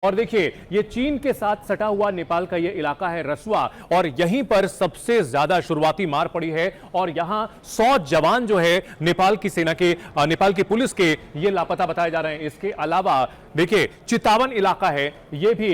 और देखिए ये चीन के साथ सटा हुआ नेपाल का ये इलाका है रसुआ, और यहीं पर सबसे ज्यादा शुरुआती मार पड़ी है। और यहां 100 जवान जो है नेपाल की सेना के, नेपाल की पुलिस के, ये लापता बताए जा रहे हैं। इसके अलावा देखिए चितवन इलाका है, ये भी,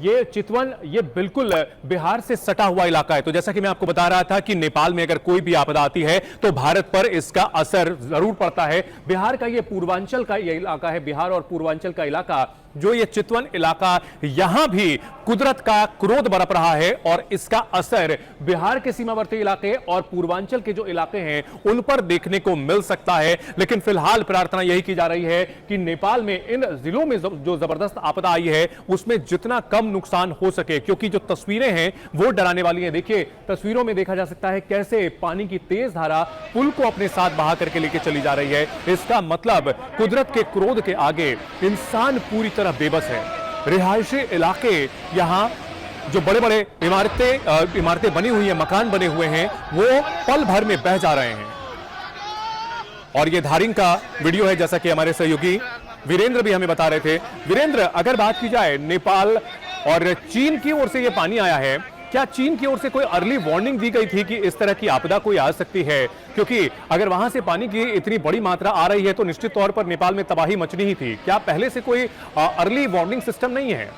ये चितवन ये बिल्कुल बिहार से सटा हुआ इलाका है। तो जैसा कि मैं आपको बता रहा था कि नेपाल में अगर कोई भी आपदा आती है तो भारत पर इसका असर जरूर पड़ता है। बिहार का ये पूर्वांचल का ये इलाका है, बिहार और पूर्वांचल का इलाका जो ये चितवन इलाका, यहां भी कुदरत का क्रोध बरप रहा है और इसका असर बिहार के सीमावर्ती इलाके और पूर्वांचल के जो इलाके हैं उन पर देखने को मिल सकता है। लेकिन फिलहाल प्रार्थना यही की जा रही है कि नेपाल में इन जिलों में जो जबरदस्त आपदा आई है उसमें जितना कम नुकसान हो सके, क्योंकि जो तस्वीरें हैं वो डराने वाली हैं। देखिए तस्वीरों में देखा जा सकता है कैसे पानी की तेज धारा पुल को अपने साथ बहा करके लेके चली जा रही है। इसका मतलब कुदरत के क्रोध के आगे इंसान पूरी तरह बेबस है। रिहायशी इलाके, यहां जो बड़े बड़े इमारतें बनी हुई हैं, मकान बने हुए हैं, वो पल भर में बह जा रहे हैं। और ये धारिंग का वीडियो है, जैसा कि हमारे सहयोगी वीरेंद्र भी हमें बता रहे थे। वीरेंद्र, अगर बात की जाए नेपाल और चीन की ओर से ये पानी आया है, क्या चीन की ओर से कोई अर्ली वार्निंग दी गई थी कि इस तरह की आपदा कोई आ सकती है? क्योंकि अगर वहां से पानी की इतनी बड़ी मात्रा आ रही है तो निश्चित तौर पर नेपाल में तबाही मचनी ही थी। क्या पहले से कोई अर्ली वार्निंग सिस्टम नहीं है?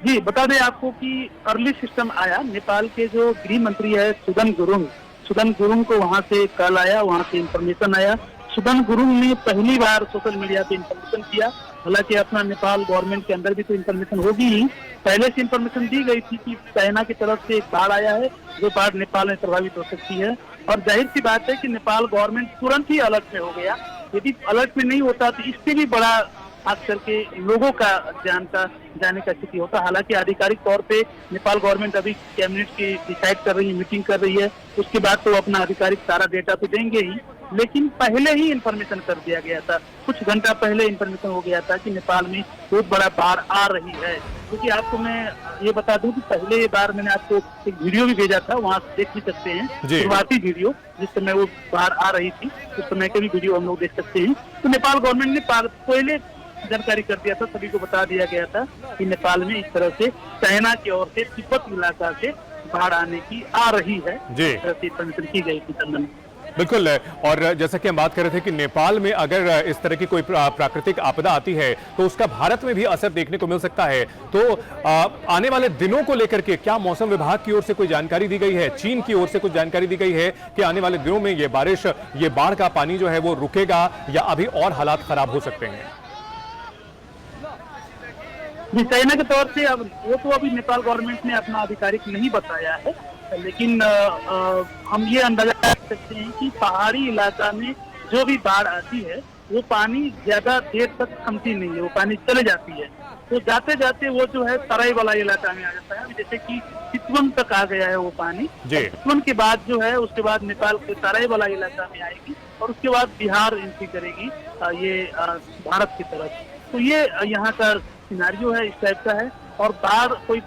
जी, बता दें आपको कि अर्ली सिस्टम आया। नेपाल के जो गृह मंत्री है सुदन गुरुङ को वहां से कॉल आया, वहां से इंफॉर्मेशन आया। सुदन गुरुङ ने पहली बार सोशल मीडिया पे इंफॉर्मेशन किया। हालांकि अपना नेपाल गवर्नमेंट के अंदर भी तो इंफॉर्मेशन होगी ही, पहले से इंफॉर्मेशन दी गई थी कि चाइना की तरफ से एक बाढ़ आया है, जो बाढ़ नेपाल में प्रभावित हो सकती है। और जाहिर सी बात है कि नेपाल गवर्नमेंट तुरंत ही अलर्ट में हो गया। यदि अलर्ट में नहीं होता तो इससे भी बड़ा खास करके लोगों का जाने का स्थिति होता। हालांकि आधिकारिक तौर पे नेपाल गवर्नमेंट अभी कैबिनेट की डिसाइड कर रही है, मीटिंग कर रही है, उसके बाद तो अपना आधिकारिक सारा डेटा तो देंगे ही, लेकिन पहले ही इंफॉर्मेशन कर दिया गया था। कुछ घंटा पहले इंफॉर्मेशन हो गया था कि नेपाल में बहुत बड़ा बाढ़ आ रही है। क्योंकि आपको मैं ये बता दूं कि पहले बार मैंने आपको एक वीडियो भी भेजा था, वहां से देख भी सकते हैं, शुरुआती वीडियो जिस समय वो बाढ़ आ रही थी, उस समय के भी वीडियो हम लोग देख सकते हैं। तो नेपाल गवर्नमेंट ने पहले जानकारी कर दिया था, सभी को बता दिया गया था कि नेपाल में इस तरह से चाइना की ओर से तिब्बत इलाका से बाढ़ आने की आ रही है। इस तरह से इंफॉर्मेशन की गई थी चंदन। बिल्कुल। और जैसा कि हम बात कर रहे थे कि नेपाल में अगर इस तरह की कोई प्राकृतिक आपदा आती है तो उसका भारत में भी असर देखने को मिल सकता है। तो आने वाले दिनों को लेकर के क्या मौसम विभाग की ओर से कोई जानकारी दी गई है, चीन की ओर से कुछ जानकारी दी गई है कि आने वाले दिनों में ये बारिश, ये बाढ़ का पानी जो है वो रुकेगा या अभी और हालात खराब हो सकते हैं? जी, चाइना के तौर से अब वो तो अभी नेपाल गवर्नमेंट ने अपना आधिकारिक नहीं बताया है, लेकिन हम ये अंदाजा कर सकते हैं कि पहाड़ी इलाका में जो भी बाढ़ आती है वो पानी ज्यादा देर तक थमती नहीं है, वो पानी चले जाती है। तो जाते जाते वो जो है तराई वाला इलाका में आ जाता है। जैसे कि चितवन तक आ गया है वो पानी, चितवन के बाद जो है उसके बाद नेपाल के तराई वाला इलाका में आएगी और उसके बाद बिहार एंट्री करेगी ये भारत की तरफ। तो ये यहाँ का सिनारियो है, इस टाइप का है। और बाढ़ कोई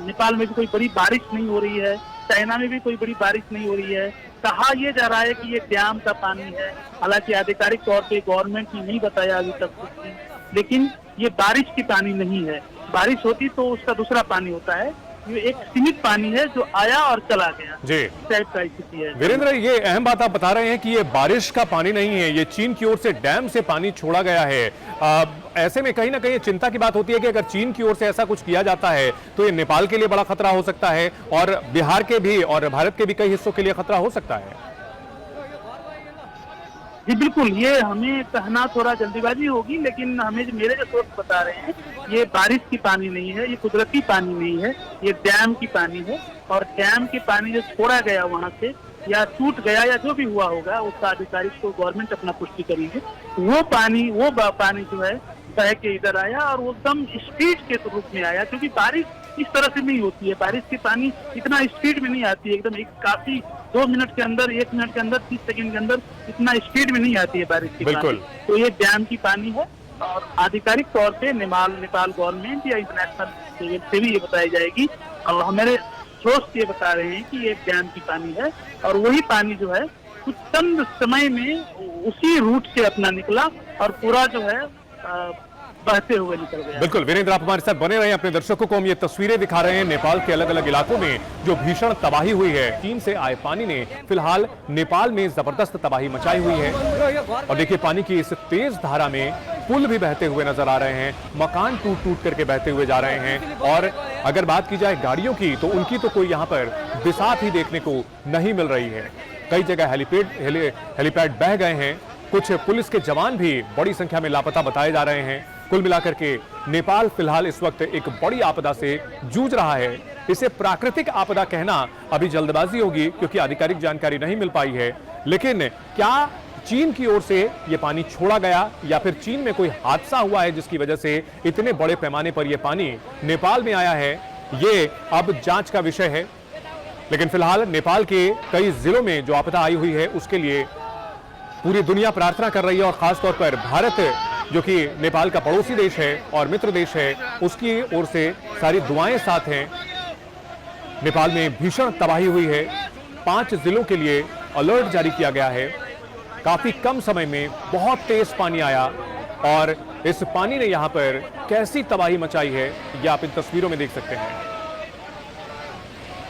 नेपाल में भी कोई बड़ी बारिश नहीं हो रही है, चाइना में भी कोई बड़ी बारिश नहीं हो रही है। कहा यह जा रहा है कि ये डैम का पानी है, हालांकि आधिकारिक तौर पे गवर्नमेंट ने नहीं बताया अभी तक कुछ, लेकिन ये बारिश की पानी नहीं है। बारिश होती तो उसका दूसरा पानी होता है, ये एक सीमित पानी है जो आया और चला गया, जी टाइप का स्थिति है। वीरेंद्र, ये अहम बात आप बता रहे हैं कि ये बारिश का पानी नहीं है, ये चीन की ओर से डैम से पानी छोड़ा गया है। ऐसे में कहीं ना कहीं चिंता की बात होती है कि अगर चीन की ओर से ऐसा कुछ किया जाता है तो ये नेपाल के लिए बड़ा खतरा हो सकता है और बिहार के भी और भारत के भी कई हिस्सों के लिए खतरा हो सकता है। जी बिल्कुल, ये हमें कहना थोड़ा जल्दीबाजी होगी, लेकिन हमें मेरे जो सोर्स बता रहे हैं ये बारिश की पानी नहीं है, ये कुदरती पानी नहीं है, ये डैम की पानी है। और डैम की पानी जो छोड़ा गया वहां से या टूट गया या जो भी हुआ होगा उसका आधिकारिक को गवर्नमेंट अपना पुष्टि करेगी। वो पानी जो है बह के इधर आया और वो एकदम स्पीड के रूप में आया, क्योंकि बारिश इस तरह से नहीं होती है। बारिश की पानी इतना स्पीड में नहीं आती है, एकदम एक काफी 2 मिनट के अंदर, 1 मिनट के अंदर, 30 सेकंड के अंदर इतना स्पीड में नहीं आती है बारिश की पानी। तो ये डैम की पानी है और आधिकारिक तौर पे नेपाल गवर्नमेंट या इंटरनेशनल लेवल से भी ये बताई जाएगी। और हमारे सोर्स ये बता रहे हैं कि ये डैम की पानी है और वही पानी जो है कुछ चंद समय में उसी रूट से अपना निकला और पूरा जो है बहते हुए निकल गया। बिल्कुल वीरेंद्र, आप हमारे साथ बने रहे हैं। अपने दर्शकों को हम ये तस्वीरें दिखा रहे हैं नेपाल के अलग अलग इलाकों में जो भीषण तबाही हुई है। चीन से आए पानी ने फिलहाल नेपाल में जबरदस्त तबाही मचाई हुई है। और देखिए, पानी की इस तेज धारा में पुल भी बहते हुए नजर आ रहे हैं, मकान टूट टूट करके बहते हुए जा रहे हैं। और अगर बात की जाए गाड़ियों की, तो उनकी तो कोई यहाँ पर बिसात ही देखने को नहीं मिल रही है। कई जगह हेलीपैड बह गए हैं। कुछ पुलिस के जवान भी बड़ी संख्या में लापता बताए जा रहे हैं। कुल मिलाकर के नेपाल फिलहाल इस वक्त एक बड़ी आपदा से जूझ रहा है। इसे प्राकृतिक आपदा कहना अभी जल्दबाजी होगी, क्योंकि आधिकारिक जानकारी नहीं मिल पाई है। लेकिन क्या चीन की ओर से यह पानी छोड़ा गया, या फिर चीन में कोई हादसा हुआ है जिसकी वजह से इतने बड़े पैमाने पर यह पानी नेपाल में आया है, ये अब जांच का विषय है। लेकिन फिलहाल नेपाल के कई जिलों में जो आपदा आई हुई है, उसके लिए पूरी दुनिया प्रार्थना कर रही है। और खासतौर पर भारत, जो कि नेपाल का पड़ोसी देश है और मित्र देश है, उसकी ओर से सारी दुआएं साथ हैं। नेपाल में भीषण तबाही हुई है। 5 जिलों के लिए अलर्ट जारी किया गया है। काफी कम समय में बहुत तेज पानी आया, और इस पानी ने यहां पर कैसी तबाही मचाई है, यह आप इन तस्वीरों में देख सकते हैं।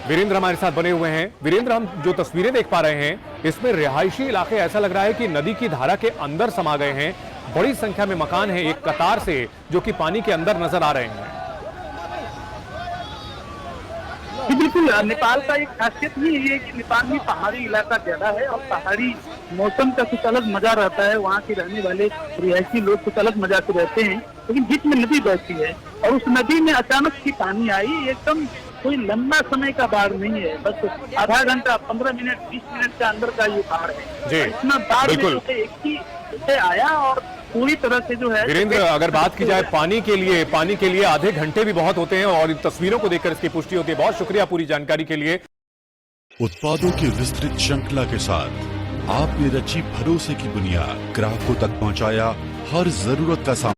वीरेंद्र हमारे साथ बने हुए हैं। वीरेंद्र, हम जो तस्वीरें देख पा रहे हैं, इसमें रिहायशी इलाके ऐसा लग रहा है कि नदी की धारा के अंदर समा गए हैं। बड़ी संख्या में मकान हैं एक कतार से, जो कि पानी के अंदर नजर आ रहे हैं। जी बिल्कुल, नेपाल का एक खासियत ये है कि नेपाल में पहाड़ी इलाका ज्यादा है और पहाड़ी मौसम का कुछ अलग मजा रहता है। वहाँ के रहने वाले रिहायशी लोग कुछ अलग मजा से रहते हैं। लेकिन बीच में नदी बहती है और उस नदी में अचानक से पानी आई। एकदम कोई लंबा समय का बाढ़ नहीं है, बस आधा घंटा, 15 मिनट, 20 मिनट के अंदर का ये बाढ़ है। इतना बाढ़ में जो है एक ही से आया और पूरी तरह से जो है। वीरेंद्र, अगर बात की जाए पानी के लिए आधे घंटे भी बहुत होते हैं, और इन तस्वीरों को देखकर इसकी पुष्टि होती है। बहुत शुक्रिया पूरी जानकारी के लिए। उत्पादों की विस्तृत श्रृंखला के साथ आपने रची भरोसे की बुनियाद, ग्राहकों तक पहुंचाया हर जरूरत का सामान।